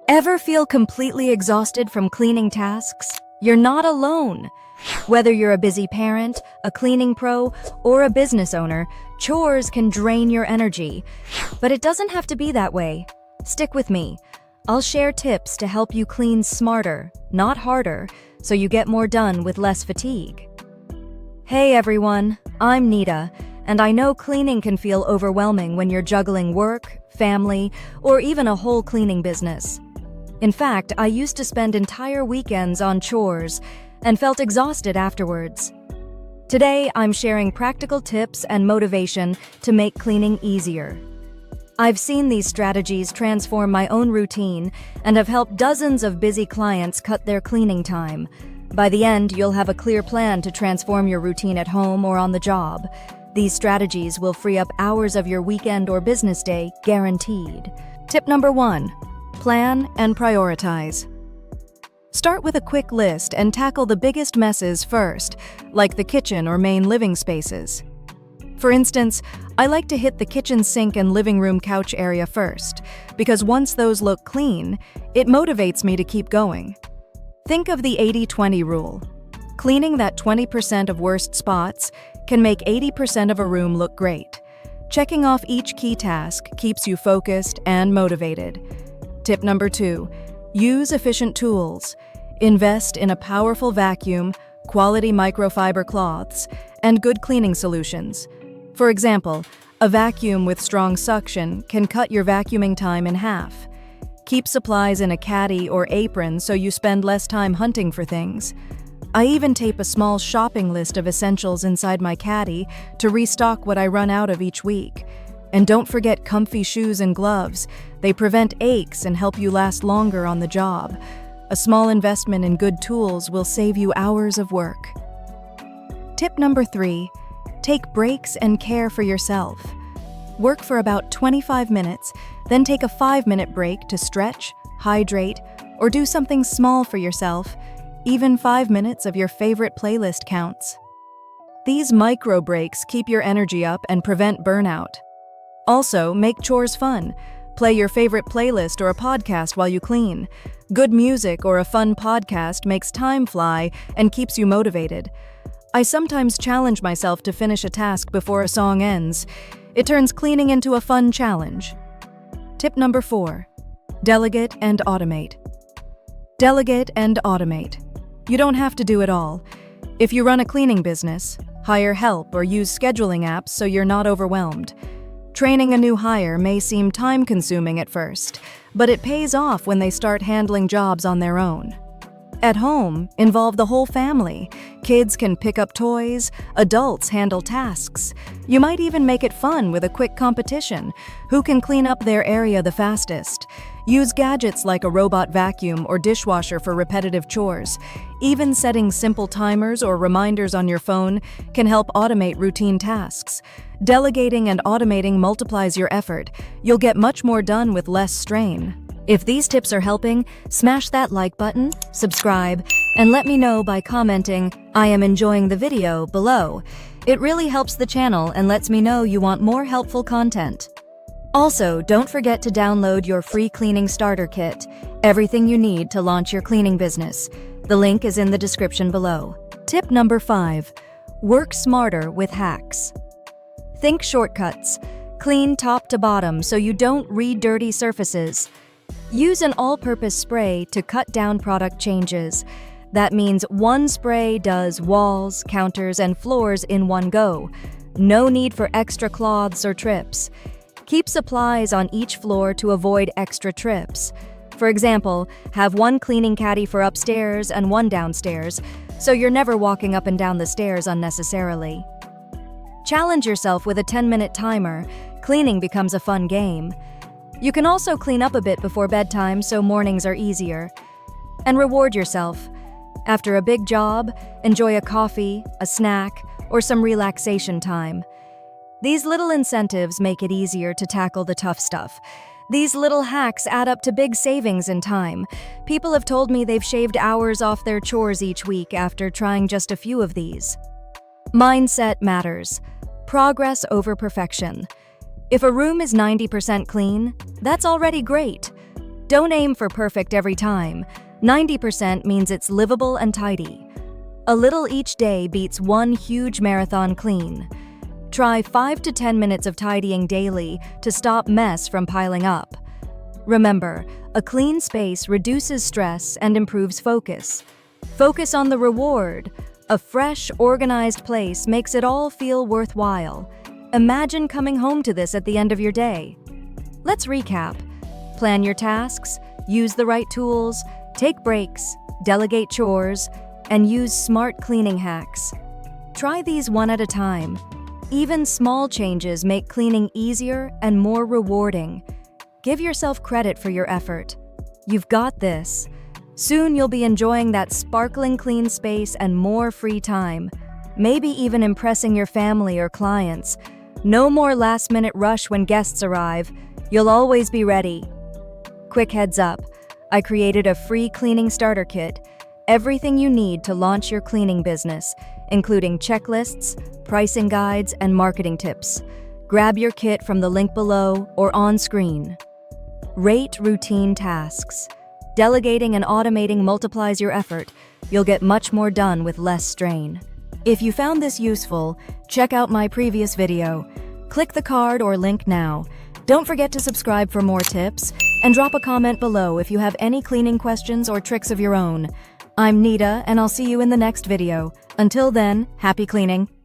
Ever feel completely exhausted from cleaning tasks? You're not alone. Whether you're a busy parent, a cleaning pro, or a business owner, chores can drain your energy. But it doesn't have to be that way. Stick with me. I'll share tips to help you clean smarter, not harder, so you get more done with less fatigue. Hey everyone, I'm Nita, and I know cleaning can feel overwhelming when you're juggling work, family, or even a whole cleaning business. In fact, I used to spend entire weekends on chores and felt exhausted afterwards. Today, I'm sharing practical tips and motivation to make cleaning easier. I've seen these strategies transform my own routine and have helped dozens of busy clients cut their cleaning time. By the end, you'll have a clear plan to transform your routine at home or on the job. These strategies will free up hours of your weekend or business day, guaranteed. Tip number 1. Plan and prioritize. Start with a quick list and tackle the biggest messes first, like the kitchen or main living spaces. For instance, I like to hit the kitchen sink and living room couch area first, because once those look clean, it motivates me to keep going. Think of the 80-20 rule. Cleaning that 20% of worst spots can make 80% of a room look great. Checking off each key task keeps you focused and motivated. Tip number 2, use efficient tools. Invest in a powerful vacuum, quality microfiber cloths, and good cleaning solutions. For example, a vacuum with strong suction can cut your vacuuming time in half. Keep supplies in a caddy or apron so you spend less time hunting for things. I even tape a small shopping list of essentials inside my caddy to restock what I run out of each week. And don't forget comfy shoes and gloves. They prevent aches and help you last longer on the job. A small investment in good tools will save you hours of work. Tip number 3, take breaks and care for yourself. Work for about 25 minutes, then take a 5-minute break to stretch, hydrate, or do something small for yourself. Even 5 minutes of your favorite playlist counts. These micro breaks keep your energy up and prevent burnout. Also, make chores fun. Play your favorite playlist or a podcast while you clean. Good music or a fun podcast makes time fly and keeps you motivated. I sometimes challenge myself to finish a task before a song ends. It turns cleaning into a fun challenge. Tip number 4, delegate and automate. Delegate and automate. You don't have to do it all. If you run a cleaning business, hire help or use scheduling apps so you're not overwhelmed. Training a new hire may seem time-consuming at first, but it pays off when they start handling jobs on their own. At home, involve the whole family. Kids can pick up toys, adults handle tasks. You might even make it fun with a quick competition. Who can clean up their area the fastest? Use gadgets like a robot vacuum or dishwasher for repetitive chores. Even setting simple timers or reminders on your phone can help automate routine tasks. Delegating and automating multiplies your effort. You'll get much more done with less strain. If these tips are helping, smash that like button, subscribe, and let me know by commenting, "I am enjoying the video" below. It really helps the channel and lets me know you want more helpful content. Also, don't forget to download your free cleaning starter kit, everything you need to launch your cleaning business. The link is in the description below. Tip number 5, work smarter with hacks. Think shortcuts. Clean top to bottom so you don't re-dirty surfaces. Use an all-purpose spray to cut down product changes. That means one spray does walls, counters, and floors in one go. No need for extra cloths or trips. Keep supplies on each floor to avoid extra trips. For example, have one cleaning caddy for upstairs and one downstairs, so you're never walking up and down the stairs unnecessarily. Challenge yourself with a 10-minute timer. Cleaning becomes a fun game. You can also clean up a bit before bedtime so mornings are easier. And reward yourself. After a big job, enjoy a coffee, a snack, or some relaxation time. These little incentives make it easier to tackle the tough stuff. These little hacks add up to big savings in time. People have told me they've shaved hours off their chores each week after trying just a few of these. Mindset matters. Progress over perfection. If a room is 90% clean, that's already great. Don't aim for perfect every time. 90% means it's livable and tidy. A little each day beats one huge marathon clean. Try 5 to 10 minutes of tidying daily to stop mess from piling up. Remember, a clean space reduces stress and improves focus. Focus on the reward. A fresh, organized place makes it all feel worthwhile. Imagine coming home to this at the end of your day. Let's recap. Plan your tasks, use the right tools, take breaks, delegate chores, and use smart cleaning hacks. Try these one at a time. Even small changes make cleaning easier and more rewarding. Give yourself credit for your effort. You've got this. Soon you'll be enjoying that sparkling clean space and more free time, maybe even impressing your family or clients. No more last-minute rush when guests arrive. You'll always be ready. Quick heads up, I created a free cleaning starter kit. Everything you need to launch your cleaning business, including checklists, pricing guides, and marketing tips. Grab your kit from the link below or on screen. Rate routine tasks. Delegating and automating multiplies your effort. You'll get much more done with less strain. If you found this useful, check out my previous video. Click the card or link now. Don't forget to subscribe for more tips, and drop a comment below if you have any cleaning questions or tricks of your own. I'm Nita, and I'll see you in the next video. Until then, happy cleaning!